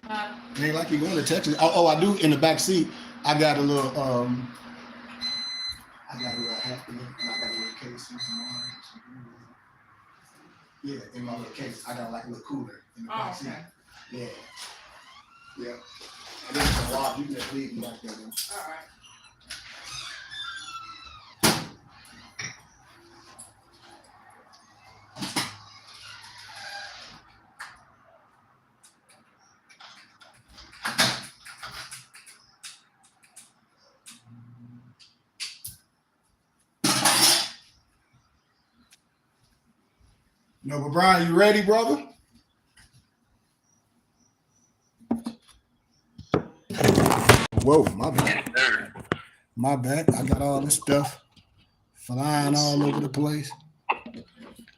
It ain't like you're going to Texas. Oh, I do in the back seat. I got a little happy and I got a little case with some water. Yeah, in my little case. I got like a little cooler in the back seat. Yeah. Yeah. And then some water. You can just leave them back there. Then. All right. No, but Brian, you ready, brother? Whoa, my bad. My bad. I got all this stuff flying all over the place.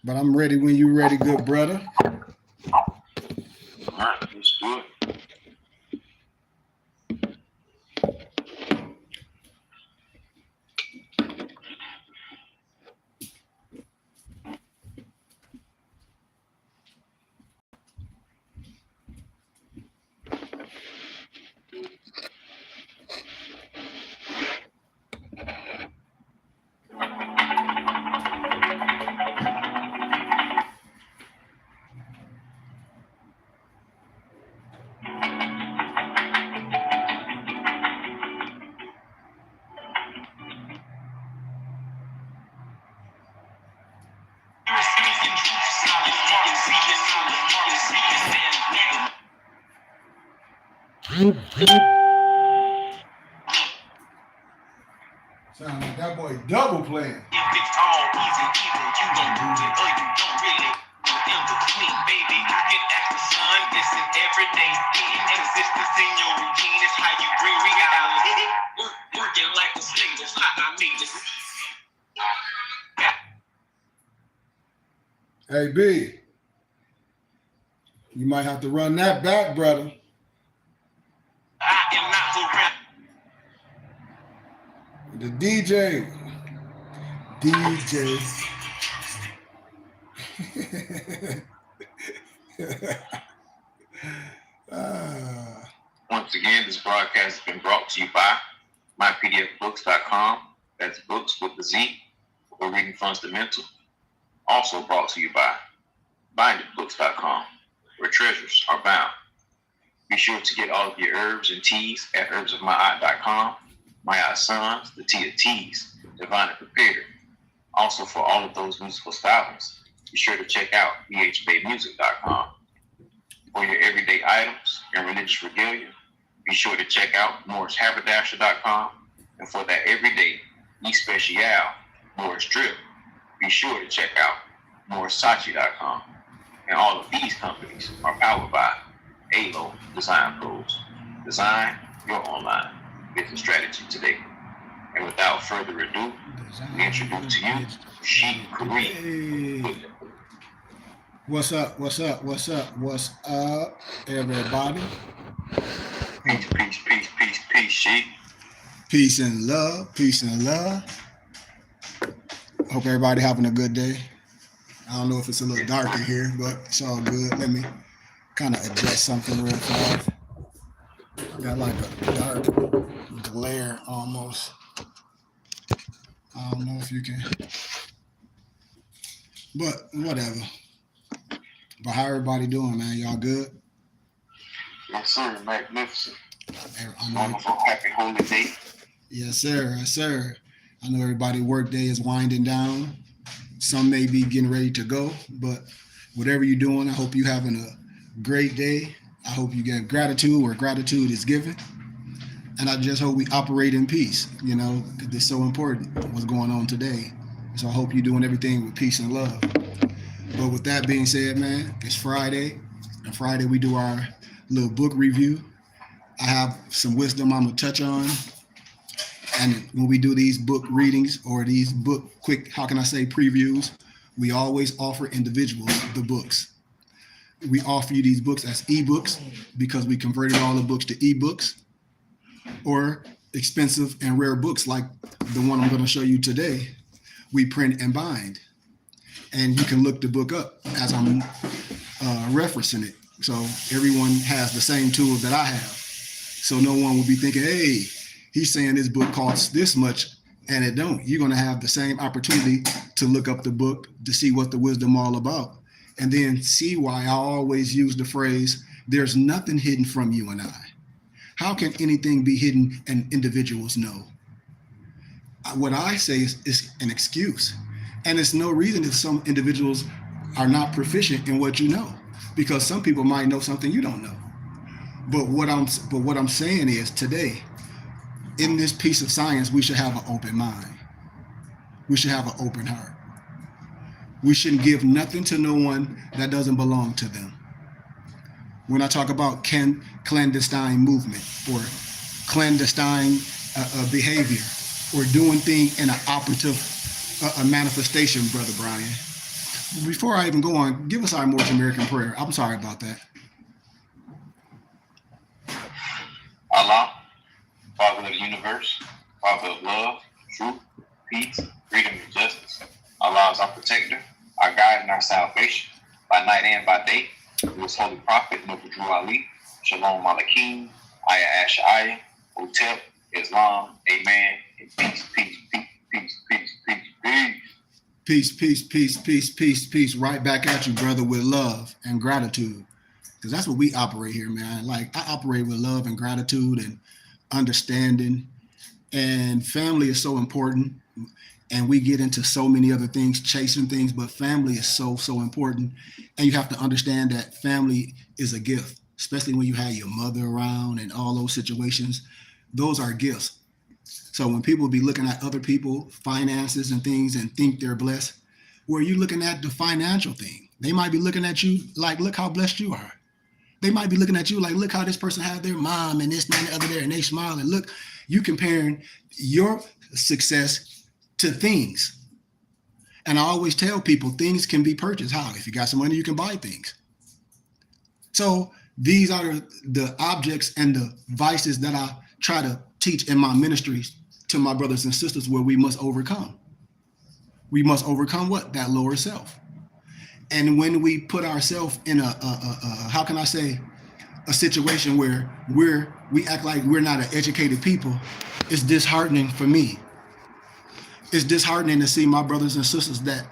But I'm ready when you're ready, good brother. All right, let's do it. Sound like that boy double playing. Hey B, you might have to run that back, brother. The DJ. Once again, this broadcast has been brought to you by mypdfbooks.com. That's books with the Z, or Reading Fundamental. Also brought to you by bindedbooks.com, where treasures are bound. Be sure to get all of your herbs and teas at herbsofmyeye.com. My Eye Sons, the tea of teas, divine and prepared. Also, for all of those musical stylists, be sure to check out bhbaymusic.com. For your everyday items and religious regalia, be sure to check out morrishaberdasher.com. And for that everyday especial Morris drip, be sure to check out morrisachi.com. And all of these companies are powered by ALO Design Pros. Design your online business strategy today. And without further ado, we introduce to you Sheik Kareem. What's up? What's up? What's up? What's up, everybody? Peace, peace, peace, peace, peace, Sheik. Peace and love. Peace and love. Hope everybody having a good day. I don't know if it's a little dark in here, but it's all good. Let me kind of adjust something real fast. Got like a dark glare almost. I don't know if you can, but whatever. But how everybody doing, man? Y'all good? Yes, sir. Magnificent. I'm wonderful, happy, holy day. Yes, sir. Yes, sir. I know everybody's work day is winding down. Some may be getting ready to go, but whatever you're doing, I hope you're having a great day. I hope you get gratitude where gratitude is given. And I just hope we operate in peace, you know, because it's so important what's going on today. So I hope you're doing everything with peace and love. But with that being said, man, it's Friday. And Friday we do our little book review. I have some wisdom I'm going to touch on. And when we do these book readings or these book quick, how can I say, previews, we always offer individuals the books. We offer you these books as ebooks because we converted all the books to ebooks, or expensive and rare books like the one I'm going to show you today. We print and bind. And you can look the book up as I'm referencing it. So everyone has the same tools that I have. So no one will be thinking, hey, he's saying this book costs this much, and it don't. You're going to have the same opportunity to look up the book to see what the wisdom all about, and then see why I always use the phrase, there's nothing hidden from you and I. How can anything be hidden and individuals know? What I say is an excuse. And it's no reason that some individuals are not proficient in what you know, because some people might know something you don't know. But what I'm saying is today, in this piece of science, we should have an open mind. We should have an open heart. We shouldn't give nothing to no one that doesn't belong to them. When I talk about clandestine movement or clandestine behavior or doing things in an operative manifestation, Brother Brian. Before I even go on, give us our Moorish American prayer. I'm sorry about that. Allah, Father of the universe, Father of love, truth, peace, freedom, and justice. Allah is our protector, our guide, and our salvation, by night and by day. Through his holy prophet, Noble Drew Ali, Shalom Malakim, Ayah Ash'ayah, Hotep, Islam, Amen, and peace, peace, peace, peace, peace, peace, peace. Peace, peace, peace, peace, peace, peace. Right back at you, brother, with love and gratitude. Because that's what we operate here, man. Like, I operate with love and gratitude and understanding. And family is so important. And we get into so many other things, chasing things, but family is so, so important. And you have to understand that family is a gift, especially when you have your mother around and all those situations. Those are gifts. So when people be looking at other people, finances and things, and think they're blessed, where you looking at the financial thing, they might be looking at you like, look how blessed you are. They might be looking at you like, look how this person had their mom and this and the other there, and they smile, and look, you comparing your success to things. And I always tell people things can be purchased. How? If you got some money, you can buy things. So these are the objects and the vices that I try to teach in my ministries to my brothers and sisters, where we must overcome. We must overcome what? That lower self. And when we put ourselves in how can I say, a situation where we act like we're not an educated people, it's disheartening for me. It's disheartening to see my brothers and sisters that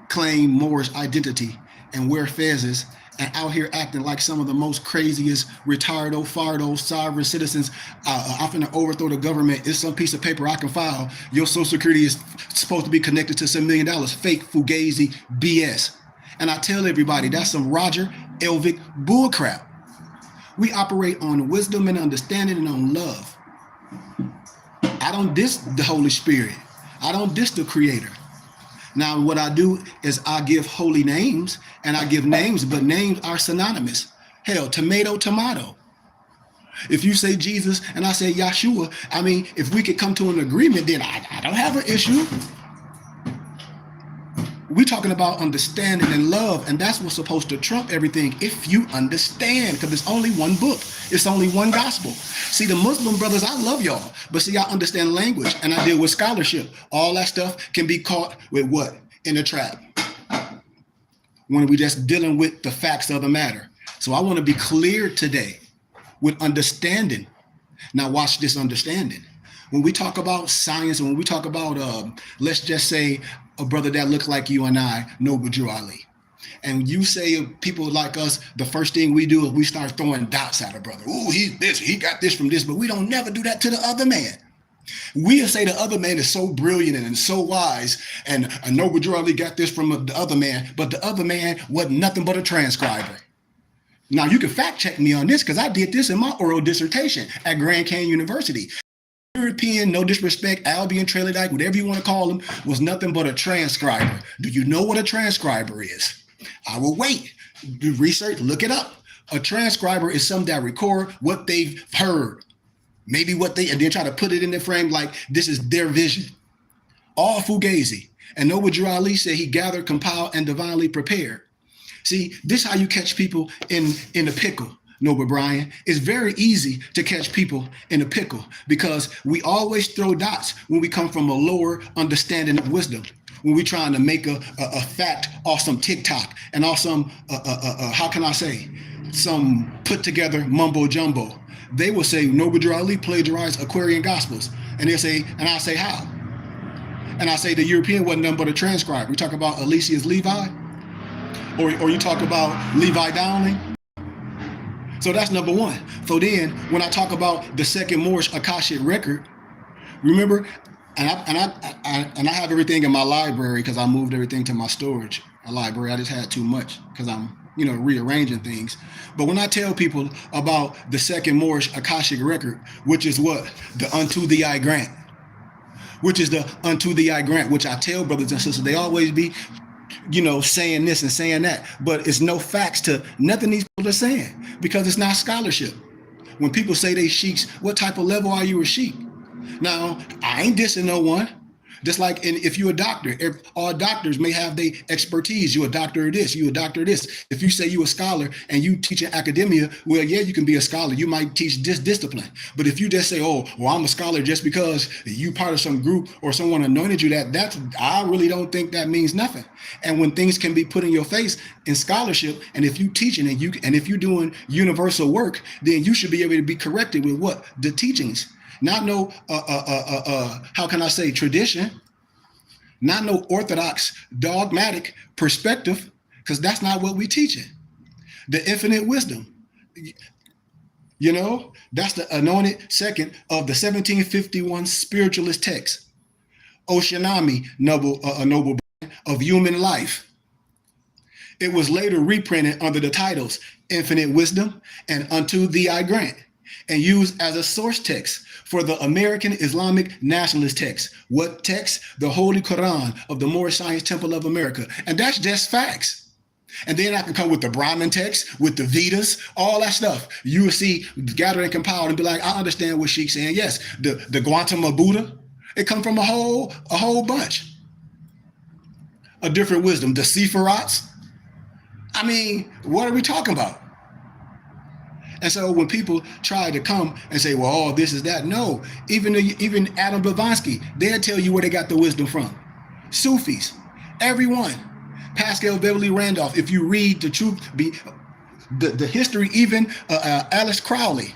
claim Moorish identity and wear fezzes and out here acting like some of the most craziest retardo, fardo, sovereign citizens. I'm finna overthrow the government. It's some piece of paper I can file. Your social security is supposed to be connected to some $1 million. Fake Fugazi BS. And I tell everybody that's some Roger Elvick bullcrap. We operate on wisdom and understanding and on love. I don't diss the Holy Spirit. I don't diss the Creator. Now, what I do is I give holy names, and I give names, but names are synonymous. Hell, tomato, tomato. If you say Jesus and I say Yahshua, I mean, if we could come to an agreement, then I don't have an issue. We're talking about understanding and love, and that's what's supposed to trump everything if you understand, because it's only one book. It's only one gospel. See, the Muslim brothers, I love y'all, but see, I understand language, and I deal with scholarship. All that stuff can be caught with what? In a trap. When we just dealing with the facts of the matter. So I want to be clear today with understanding. Now watch this understanding. When we talk about science, and when we talk about, let's just say, a brother that looks like you and I, Noble Drew Ali. And you say people like us, the first thing we do is we start throwing dots at a brother. Ooh, he's this, he got this from this, but we don't never do that to the other man. We'll say the other man is so brilliant and so wise, and Noble Drew Ali got this from the other man, but the other man wasn't nothing but a transcriber. Now you can fact check me on this, because I did this in my oral dissertation at Grand Canyon University. European, no disrespect, Albion, Trailerdyke, whatever you want to call them, was nothing but a transcriber. Do you know what a transcriber is? I will wait. Do research, look it up. A transcriber is something that record what they've heard, maybe what they, and then try to put it in their frame like this is their vision. All Fugazi. And Noble Drew Ali said he gathered, compiled, and divinely prepared. See, this is how you catch people in a pickle. Noble Brian, it's very easy to catch people in a pickle, because we always throw dots when we come from a lower understanding of wisdom. When we're trying to make a fact off some TikTok and off some, how can I say, some put together mumbo jumbo. They will say Noble Ali plagiarized Aquarian Gospels, and they'll say, and I'll say how, and I say the European wasn't nothing but a transcribe. We talk about Alicius Levi, or you talk about Levi Dowling. So that's number one. So then, when I talk about the second Moorish Akashic record, remember, and I have everything in my library because I moved everything to my storage library. I just had too much because I'm rearranging things. But when I tell people about the second Moorish Akashic record, which is what? The Unto Thee I Grant. Which is the Unto Thee I Grant, which I tell brothers and sisters, they always be, saying this and saying that. But it's no facts to nothing these people are saying because it's not scholarship. When people say they sheiks, what type of level are you a sheik? Now, I ain't dissing no one. Just like if you're a doctor, all doctors may have their expertise. You're a doctor of this, you a doctor of this. If you say you're a scholar and you teach in academia, well, yeah, you can be a scholar. You might teach this discipline. But if you just say, oh, well, I'm a scholar just because you part of some group or someone anointed you, I really don't think that means nothing. And when things can be put in your face in scholarship, and if you teaching and if you're doing universal work, then you should be able to be corrected with what? The teachings. Not no, how can I say, tradition, not no orthodox dogmatic perspective, because that's not what we teaching. The infinite wisdom, that's the anointed second of the 1751 spiritualist text, Oceanami, noble of human life. It was later reprinted under the titles Infinite Wisdom and Unto Thee I Grant, and used as a source text for the American Islamic nationalist text. What text? The Holy Quran of the Moorish Science Temple of America. And that's just facts. And then I can come with the Brahmin text, with the Vedas, all that stuff. You will see gathered and compiled and be like, I understand what she's saying. Yes, the Gautama Buddha, it comes from a whole bunch. A different wisdom. The Sephirots. I mean, what are we talking about? And so when people try to come and say, well, oh, this is that. No, even Adam Blavatsky, they'll tell you where they got the wisdom from. Sufis, everyone. Pascal Beverly Randolph, if you read the truth, the history, even Alice Crowley,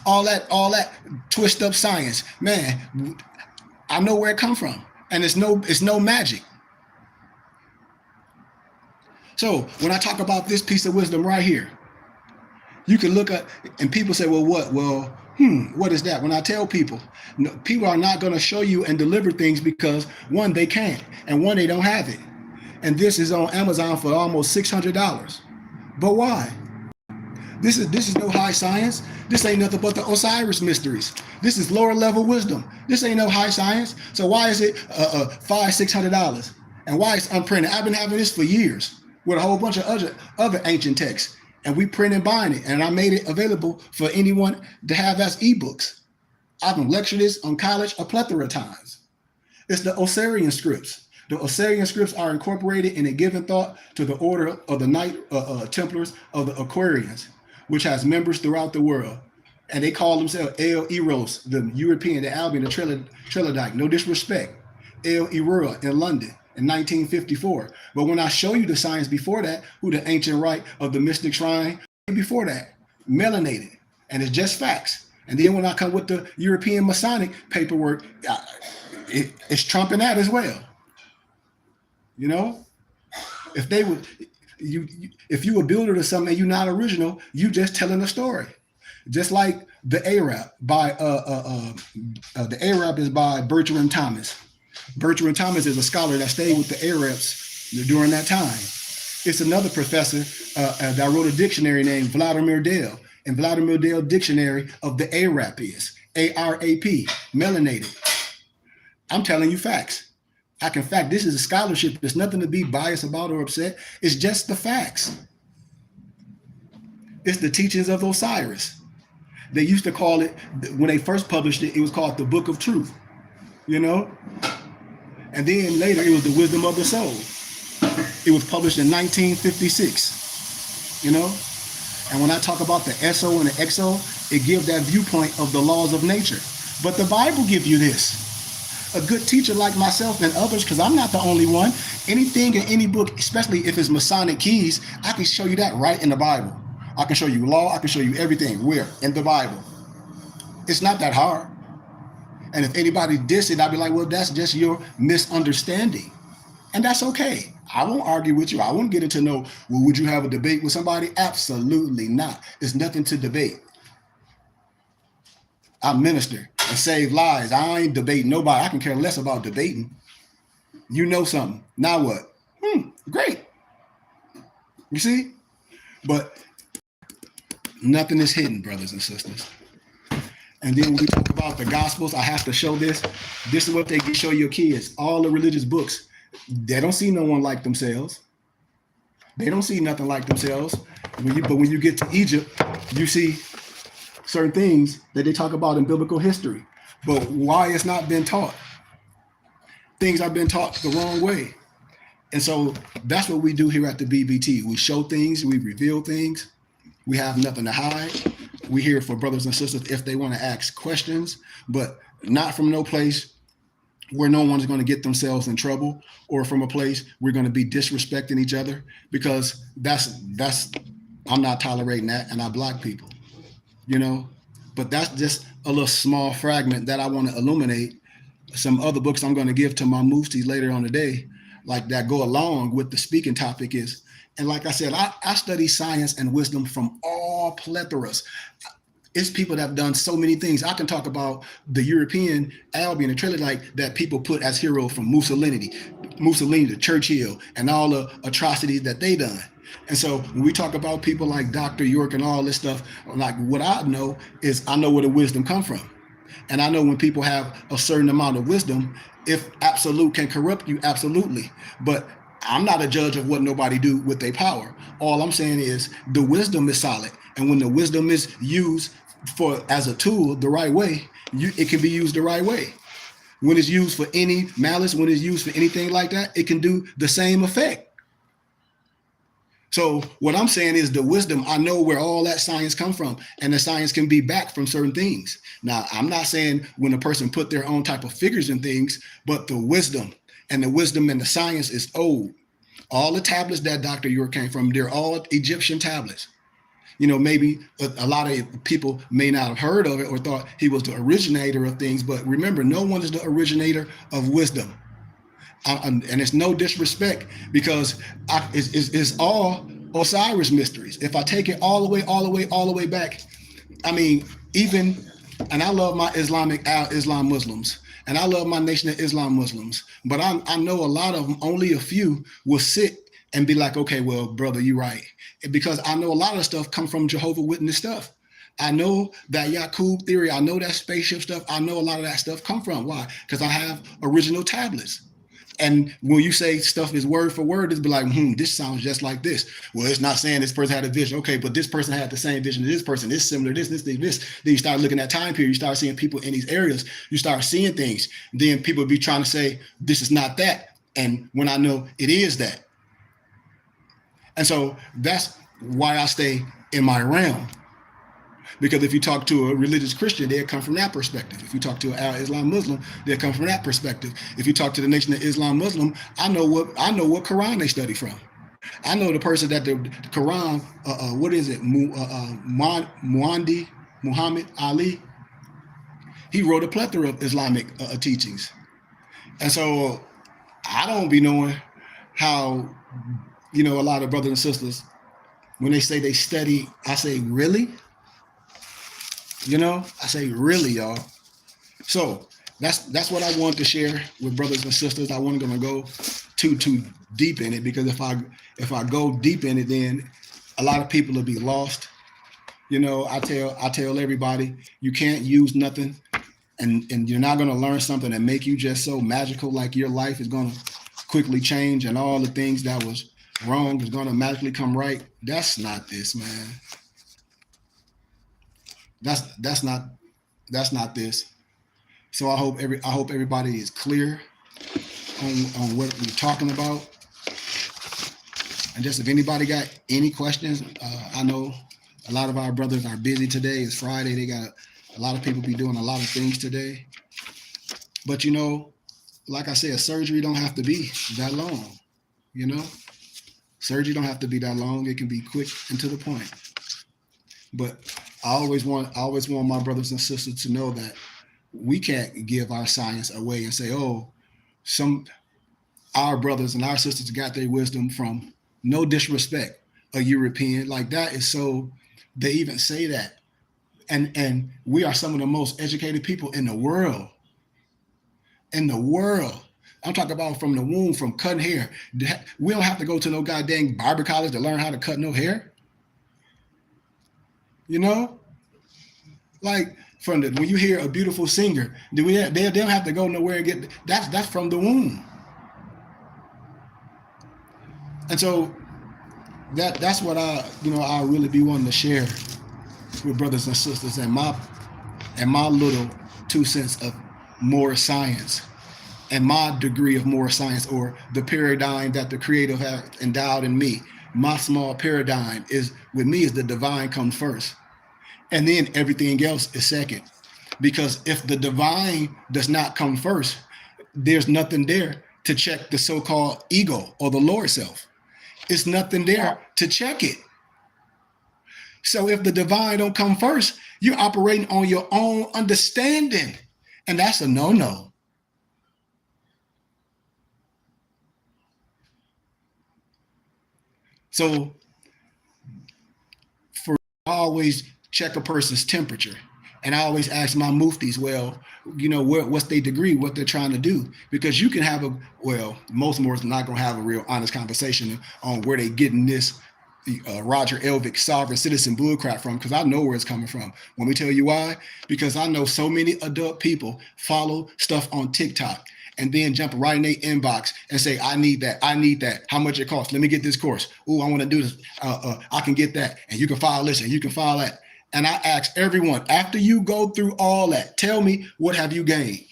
all that twist up science, man, I know where it come from. And it's no magic. So when I talk about this piece of wisdom right here, you can look at, and people say, well, what? Well, what is that? When I tell people, no, people are not going to show you and deliver things because one, they can't, and one, they don't have it. And this is on Amazon for almost $600. But why? This is no high science. This ain't nothing but the Osiris mysteries. This is lower level wisdom. This ain't no high science. So why is it $500-600? And why it's unprinted? I've been having this for years with a whole bunch of other ancient texts. And we print and bind it, and I made it available for anyone to have as ebooks. I've been lectured this on college a plethora of times. It's the Osirian scripts. The Osirian scripts are incorporated in a given thought to the order of the Knight Templars of the Aquarians, which has members throughout the world. And they call themselves El Eros, the European, the Albion, the Trelodike. No disrespect. El Erua in London in 1954. But when I show you the science before that, who the ancient rite of the mystic shrine, before that, melanated, and it's just facts. And then when I come with the European Masonic paperwork, it's trumping that as well. If they would, if you a builder or something and you're not original, you just telling a story. Just like the Arab by the Arab is by Bertrand Thomas. Bertrand Thomas is a scholar that stayed with the Arabs during that time. It's another professor that wrote a dictionary named Vladimir Dale, and Vladimir Dale Dictionary of the Arab is A-R-A-P, melanated. I'm telling you facts. I can fact. This is a scholarship. There's nothing to be biased about or upset. It's just the facts. It's the teachings of Osiris. They used to call it, when they first published it, it was called the Book of Truth, And then later it was the Wisdom of the Soul. It was published in 1956, And when I talk about the SO and the XO, it gives that viewpoint of the laws of nature. But the Bible gives you this. A good teacher like myself and others, because I'm not the only one, anything in any book, especially if it's Masonic keys, I can show you that right in the Bible. I can show you law. I can show you everything. Where? In the Bible. It's not that hard. And if anybody diss it, I'd be like, well, that's just your misunderstanding. And that's okay. I won't argue with you. I won't get into no, well, would you have a debate with somebody? Absolutely not. There's nothing to debate. I minister and save lives. I ain't debating nobody. I can care less about debating. You know something. Now what? Great. You see? But nothing is hidden, brothers and sisters. And then when we talk about the Gospels, I have to show this. This is what they show your kids. All the religious books. They don't see no one like themselves. They don't see nothing like themselves. But when you get to Egypt, you see certain things that they talk about in biblical history. But why it's not been taught? Things have been taught the wrong way. And so that's what we do here at the BBT. We show things, we reveal things. We have nothing to hide. We're here for brothers and sisters if they want to ask questions, but not from no place where no one's going to get themselves in trouble, or from a place we're going to be disrespecting each other, because that's I'm not tolerating that, and I block people, you know. But that's just a little small fragment that I want to illuminate. Some other books I'm going to give to my mufti later on today, like that go along with the speaking topic is. And like I said, I study science and wisdom from all plethoras. It's people that have done so many things. I can talk about the European Albion and Trillite that people put as heroes, from Mussolini to Churchill, and all the atrocities that they done. And so when we talk about people like Dr. York and all this stuff, like what I know is I know where the wisdom come from. And I know when people have a certain amount of wisdom, if absolute can corrupt you, absolutely. But I'm not a judge of what nobody do with their power. All I'm saying is the wisdom is solid. And when the wisdom is used for as a tool the right way, it can be used the right way. When it's used for any malice, when it's used for anything like that, it can do the same effect. So what I'm saying is the wisdom, I know where all that science come from, and the science can be backed from certain things. Now, I'm not saying when a person put their own type of figures in things, but the wisdom and the science is old. All the tablets that Dr. York came from, they're all Egyptian tablets. You know, maybe a lot of people may not have heard of it or thought he was the originator of things, but remember, no one is the originator of wisdom. And it's no disrespect, because it's all Osiris mysteries. If I take it all the way back, I mean, and I love my Islam Muslims, and I love my Nation of Islam Muslims, but I know a lot of them, only a few will sit and be like, okay, well, brother, you're right. Because I know a lot of stuff come from Jehovah Witness stuff. I know that Yaqub theory, I know that spaceship stuff, I know a lot of that stuff come from. Why? Because I have original tablets. And when you say stuff is word for word, it's be like, this sounds just like this. Well, it's not saying this person had a vision. Okay, but this person had the same vision as this person. It's similar, this. Then you start looking at time period. You start seeing people in these areas. You start seeing things. Then people be trying to say, this is not that. And when I know it is that. And so that's why I stay in my realm. Because if you talk to a religious Christian, they'll come from that perspective. If you talk to an Islam Muslim, they'll come from that perspective. If you talk to the Nation of Islam Muslim, I know what Quran they study from. I know the person that the Quran, what is it? Muhammad Ali. He wrote a plethora of Islamic teachings. And so I don't be knowing how, a lot of brothers and sisters, when they say they study, I say, really? I say, really, y'all. So that's what I want to share with brothers and sisters. I wasn't going to go too deep in it, because if I go deep in it, then a lot of people will be lost. I tell everybody, you can't use nothing, and you're not going to learn something and make you just so magical, like your life is going to quickly change and all the things that was wrong is going to magically come right. That's not this, man. That's not this. So I hope everybody is clear on what we're talking about. And just if anybody got any questions, I know a lot of our brothers are busy today. It's Friday. They got a lot of people be doing a lot of things today. But like I said, surgery don't have to be that long. Surgery don't have to be that long. It can be quick and to the point. But I always want my brothers and sisters to know that we can't give our science away and say, oh, our brothers and our sisters got their wisdom from, no disrespect, a European. Like, that is so, they even say that. And we are some of the most educated people in the world. In the world. I'm talking about from the womb, from cutting hair. We don't have to go to no goddamn barber college to learn how to cut no hair. You know? Like, when you hear a beautiful singer, they don't have to go nowhere and get, that's from the womb. And so that's what I really be wanting to share with brothers and sisters, and my little 2 cents of more science, and my degree of more science, or the paradigm that the Creator has endowed in me. My small paradigm is the divine comes first, and then everything else is second. Because if the divine does not come first, there's nothing there to check the so-called ego or the lower self. It's nothing there to check it. So if the divine don't come first, you're operating on your own understanding, and that's a no-no. So I always check a person's temperature, and I always ask my muftis, well, what's their degree, what they're trying to do, because you can have most Moors are not going to have a real honest conversation on where they getting this Roger Elvick sovereign citizen bullcrap from, because I know where it's coming from. Let me tell you why. Because I know so many adult people follow stuff on TikTok and then jump right in their inbox and say, I need that. How much it costs? Let me get this course. Oh, I want to do this. I can get that. And you can file this and you can file that. And I ask everyone, after you go through all that, tell me, what have you gained?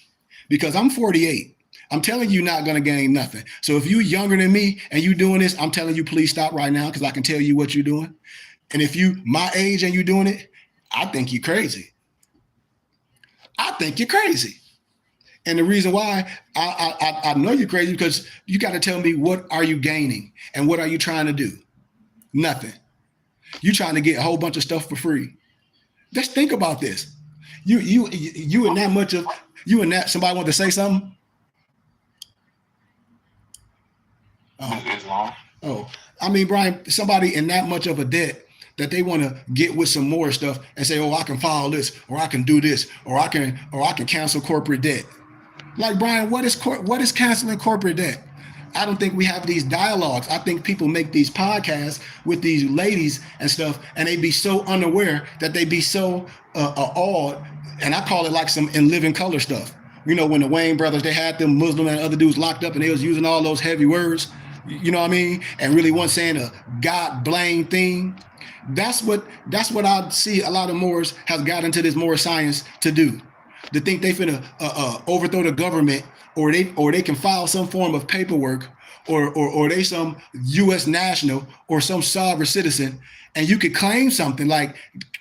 Because I'm 48. I'm telling you, not going to gain nothing. So if you're younger than me and you doing this, I'm telling you, please stop right now, because I can tell you what you're doing. And if you my age and you doing it, I think you're crazy. I think you're crazy. And the reason why I know you're crazy, because you got to tell me, what are you gaining and what are you trying to do? Nothing. You're trying to get a whole bunch of stuff for free. Just think about this. You and that much of you and that. Somebody want to say something? I mean, Brian, somebody in that much of a debt that they want to get with some more stuff and say, oh, I can file this, or I can do this, or I can cancel corporate debt. Like, Brian, what is canceling corporate debt? I don't think we have these dialogues. I think people make these podcasts with these ladies and stuff, and they be so unaware that they be so awed. And I call it like some In Living Color stuff. When the Wayne brothers, they had them Muslim and other dudes locked up, and they was using all those heavy words. You know what I mean? And really wasn't saying a God blame thing. That's what I see a lot of Moors has got into this Moor science to do. To think they finna overthrow the government, or they can file some form of paperwork, or they some U.S. national or some sovereign citizen, and you could claim something like,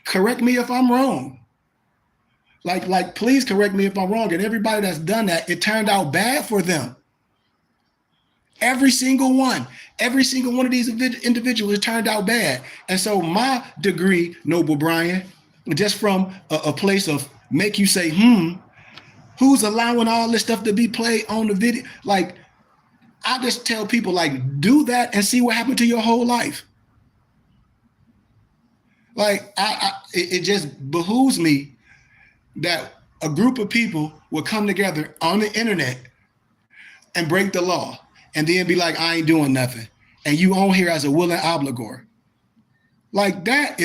correct me if I'm wrong. Like please correct me if I'm wrong. And everybody that's done that, it turned out bad for them. Every single one of these individuals turned out bad. And so my degree, Noble Brian, just from a place of make you say, who's allowing all this stuff to be played on the video? Like, I just tell people, like, do that and see what happened to your whole life. Like, it just behooves me that a group of people will come together on the internet and break the law, and then be like, I ain't doing nothing. And you on here as a willing obligor. Like, that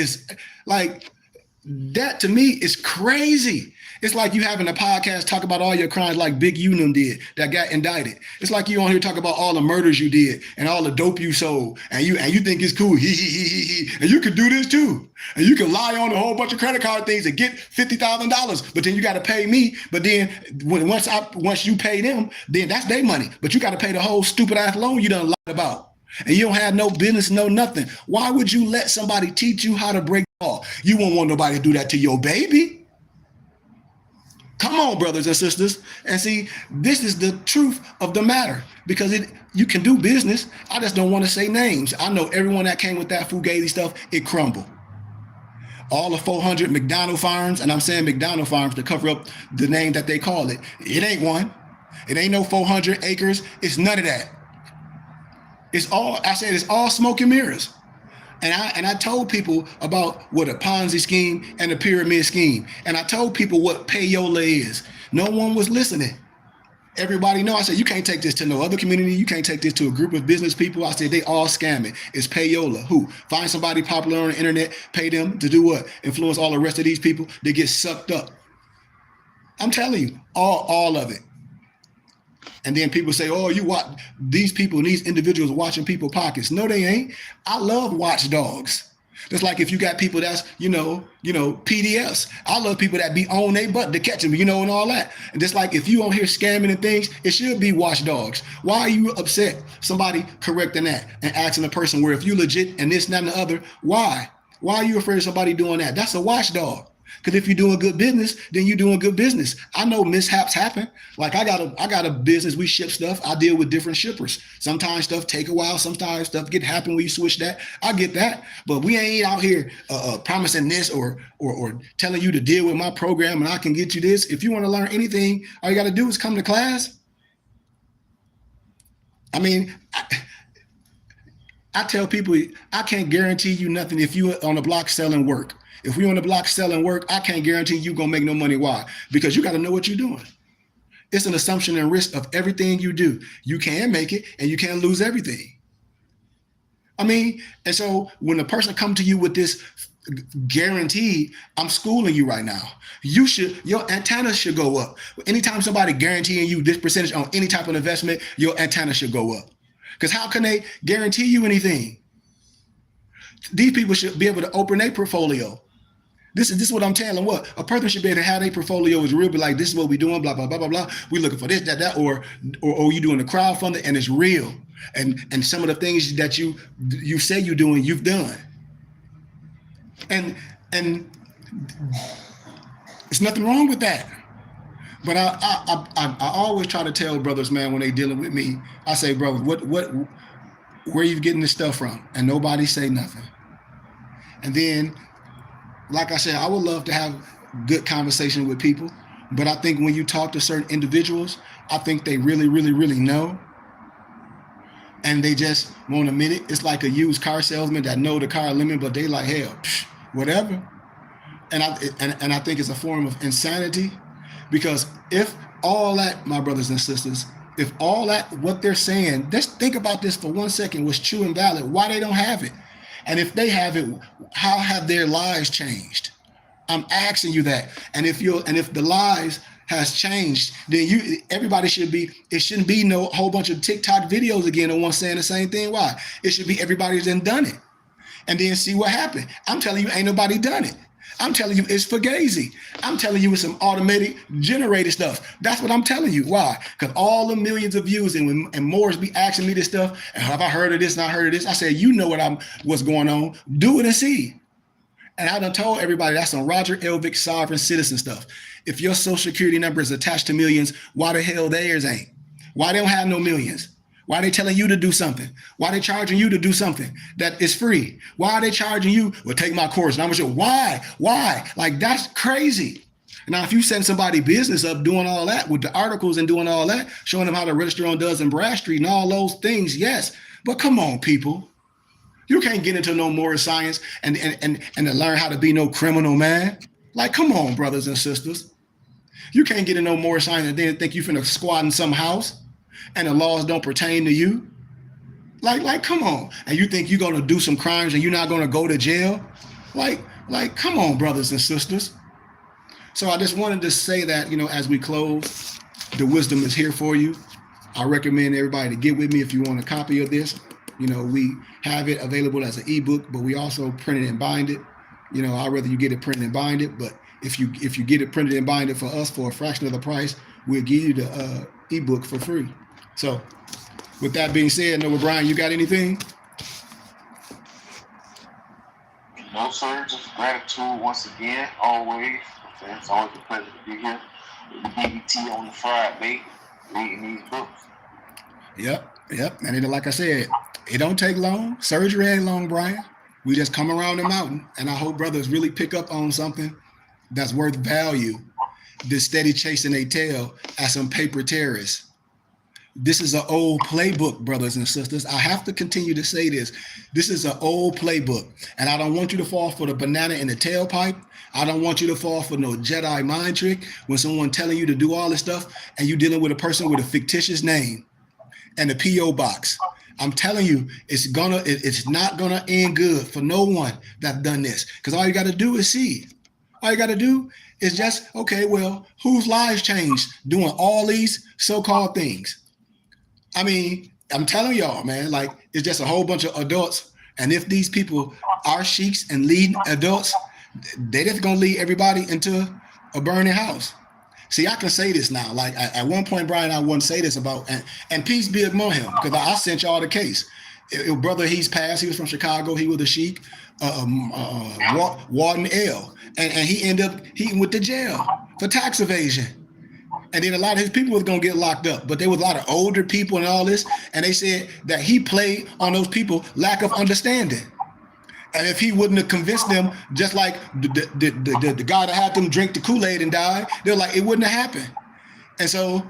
to me is crazy. It's like you having a podcast talk about all your crimes like Big Unum did that got indicted. It's like you on here talk about all the murders you did and all the dope you sold, and you think it's cool. And you could do this too. And you can lie on a whole bunch of credit card things and get $50,000, but then you got to pay me. But then once you pay them, then that's their money. But you got to pay the whole stupid ass loan you done lied about. And you don't have no business, no nothing. Why would you let somebody teach you how to break the law? You won't want nobody to do that to your baby. Come on, brothers and sisters. And see, this is the truth of the matter, because you can do business. I just don't want to say names. I know everyone that came with that Fugazi stuff, it crumbled. all the 400 McDonald farms, and I'm saying McDonald farms to cover up the name that they call it. It ain't one. It ain't no 400 acres. It's none of that. It's all smoke and mirrors. And I told people about what a Ponzi scheme and a pyramid scheme. And I told people what payola is. No one was listening. Everybody know. I said, you can't take this to no other community. You can't take this to a group of business people. I said, they all scamming. It's payola. Who? Find somebody popular on the internet, pay them to do what? Influence all the rest of these people. They get sucked up. I'm telling you, all of it. And then people say, oh, you watch these people and these individuals watching people pockets. No, they ain't. I love watchdogs. Just like if you got people that's, PDFs. I love people that be on their butt to catch them, and all that. And just like if you on here scamming and things, it should be watchdogs. Why are you upset? Somebody correcting that and asking a person where if you legit and this, that, and the other, why? Why are you afraid of somebody doing that? That's a watchdog. Because if you're doing good business, then you're doing good business. I know mishaps happen. Like I got a business. We ship stuff. I deal with different shippers. Sometimes stuff take a while. Sometimes stuff happen when you switch that. I get that. But we ain't out here promising this or telling you to deal with my program and I can get you this. If you want to learn anything, all you got to do is come to class. I mean, I tell people I can't guarantee you nothing if you on the block selling work. If we on the block selling work, I can't guarantee you gonna make no money. Why? Because you got to know what you're doing. It's an assumption and risk of everything you do. You can make it and you can lose everything. I mean, and so when a person come to you with this guaranteed, I'm schooling you right now. Your antenna should go up. Anytime somebody guaranteeing you this percentage on any type of investment, your antenna should go up. Because how can they guarantee you anything? These people should be able to open their portfolio. This is what I'm telling. What a person should be able to have their portfolio is real. Be like, this is what we doing. Blah blah blah blah blah. We looking for this, that, or you doing the crowdfunding and it's real. And some of the things that you say you're doing, you've done. And there's nothing wrong with that. But I always try to tell brothers, man, when they dealing with me, I say, brother, where you getting this stuff from? And nobody say nothing. And then, like I said, I would love to have good conversation with people, but I think when you talk to certain individuals, I think they really, really, really know, and they just won't admit it. It's like a used car salesman that know the car limit, but they like, hell, whatever. And I think it's a form of insanity, because if all that, my brothers and sisters, if all that what they're saying, just think about this for 1 second, was true and valid, why they don't have it? And if they have it, how have their lives changed? I'm asking you that. And if the lives has changed, then everybody it shouldn't be no whole bunch of TikTok videos again and one saying the same thing. Why? It should be everybody's done it. And then see what happened. I'm telling you, ain't nobody done it. I'm telling you, it's fugazi. I'm telling you, it's some automated generated stuff. That's what I'm telling you. Why? Because all the millions of views and Moore's be asking me this stuff. And have I heard of this? Not heard of this? I said, you know what's going on. Do it and see. And I done told everybody that's some Roger Elvick sovereign citizen stuff. If your social security number is attached to millions, why the hell theirs ain't? Why they don't have no millions? Why are they telling you to do something? Why are they charging you to do something that is free? Why are they charging you? Well, take my course. And I'm sure, why? Like, that's crazy. Now, if you send somebody business up doing all that with the articles and doing all that, showing them how to register on Dun & Bradstreet and all those things, yes. But come on, people. You can't get into no more science and to learn how to be no criminal, man. Like, come on, brothers and sisters. You can't get into no more science and then think you finna squat in some house and the laws don't pertain to you. Like, come on. And you think you're gonna do some crimes and you're not gonna go to jail? Like, come on, brothers and sisters. So I just wanted to say that, as we close, the wisdom is here for you. I recommend everybody to get with me if you want a copy of this. We have it available as an ebook, but we also print it and bind it. I'd rather you get it printed and bind it, but if you get it printed and bind it for us for a fraction of the price, we'll give you the ebook for free. So with that being said, Noah Brian, you got anything? No, sir. Just gratitude once again, always. It's always a pleasure to be here with the BBT on the Friday, reading these books. Yep. And like I said, it don't take long. Surgery ain't long, Brian. We just come around the mountain, and I hope brothers really pick up on something that's worth value. This steady chasing their tail at some paper terrorists. This is an old playbook, brothers and sisters. I have to continue to say this. This is an old playbook, and I don't want you to fall for the banana in the tailpipe. I don't want you to fall for no Jedi mind trick when someone telling you to do all this stuff and you dealing with a person with a fictitious name and a P.O. box. I'm telling you, it's not gonna end good for no one that's done this, because all you got to do is see. All you got to do is just, okay, well, whose lives changed doing all these so-called things? I mean, I'm telling y'all, man, like, it's just a whole bunch of adults. And if these people are sheiks and leading adults, they just gonna lead everybody into a burning house. See, I can say this now. Like, at one point, Brian, I wouldn't say this about, and peace be among him, because I sent y'all the case. Brother, he's passed. He was from Chicago. He was a sheik, Walton L. And he ended up, he went to jail for tax evasion. And then a lot of his people was gonna get locked up, but there was a lot of older people and all this, and they said that he played on those people lack of understanding. And if he wouldn't have convinced them, just like the guy that had them drink the Kool-Aid and die, they're like, it wouldn't have happened. And so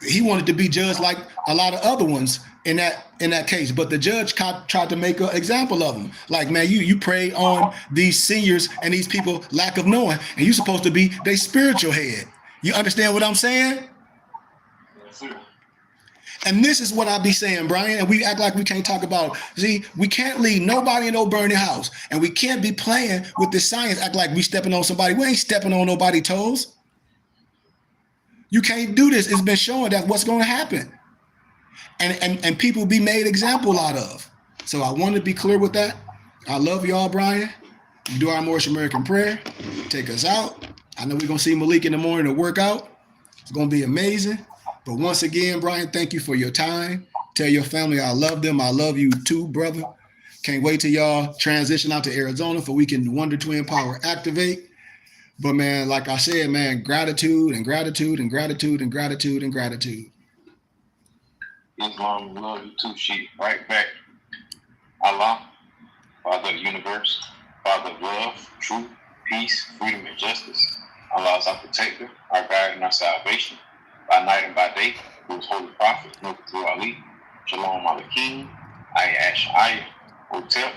he wanted to be judged like a lot of other ones in that case. But the judge tried to make an example of him. Like, man, you prey on these seniors and these people lack of knowing, and you're supposed to be their spiritual head. You understand what I'm saying? Yes, sir. And this is what I be saying, Brian, and we act like we can't talk about it. See, we can't leave nobody in no burning house, and we can't be playing with this science, act like we stepping on somebody. We ain't stepping on nobody's toes. You can't do this. It's been shown that what's going to happen. And people be made example out of. So I want to be clear with that. I love y'all, Brian. You do our Moorish American prayer. Take us out. I know we're going to see Malik in the morning to work out. It's going to be amazing. But once again, Brian, thank you for your time. Tell your family I love them. I love you too, brother. Can't wait till y'all transition out to Arizona for we can Wonder Twin Power activate. But, man, like I said, man, gratitude and gratitude and gratitude and gratitude and gratitude. Islam, love you too, Sheikh. Right back. Allah, Father of the universe, Father of love, truth, peace, freedom, and justice. Allah is our protector, our guide, and our salvation. By night and by day, who is holy prophet, Nuqatul Ali, Shalom Aleichem, Ayah Ash'aya, Hotel,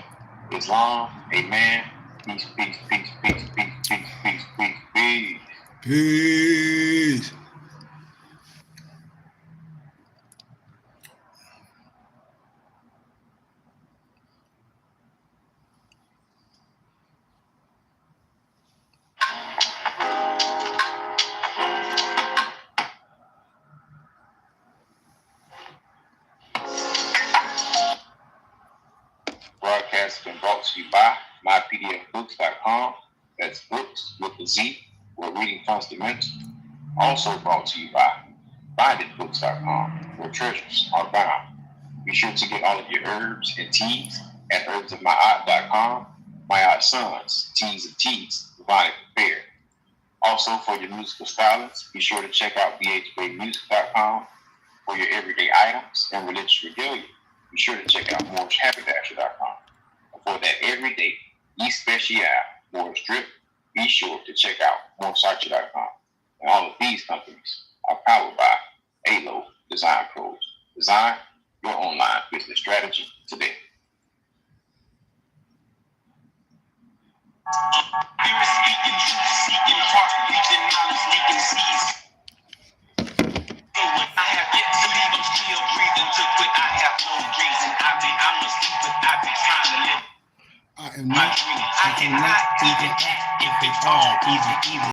Islam, Amen, peace, peace, peace, peace, peace, peace, peace, peace, peace. Peace. Broadcast has been brought to you by mypdfbooks.com. That's books with a Z, where reading fundamental. Also brought to you by bindedbooks.com, where treasures are bound. Be sure to get all of your herbs and teas at herbsofmyaunt.com. My Aunt Sons, Teas of Teas, divinely prepared. Also, for your musical stylings, be sure to check out bhbaymusic.com for your everyday items and religious regalia. Be sure to check out MoorishHappydasher.com. And for that everyday especial Moorish drip, be sure to check out MoorishArcher.com. And all of these companies are powered by ALO Design Pros. Design your online business strategy today. Speaking truth, seeking heart, reaching knowledge, leaking seas. I have yet to leave, I'm still breathing. To quit, I have no reason. I'm asleep, but I be trying to live I am my not, dream. I cannot even act if it's all easy.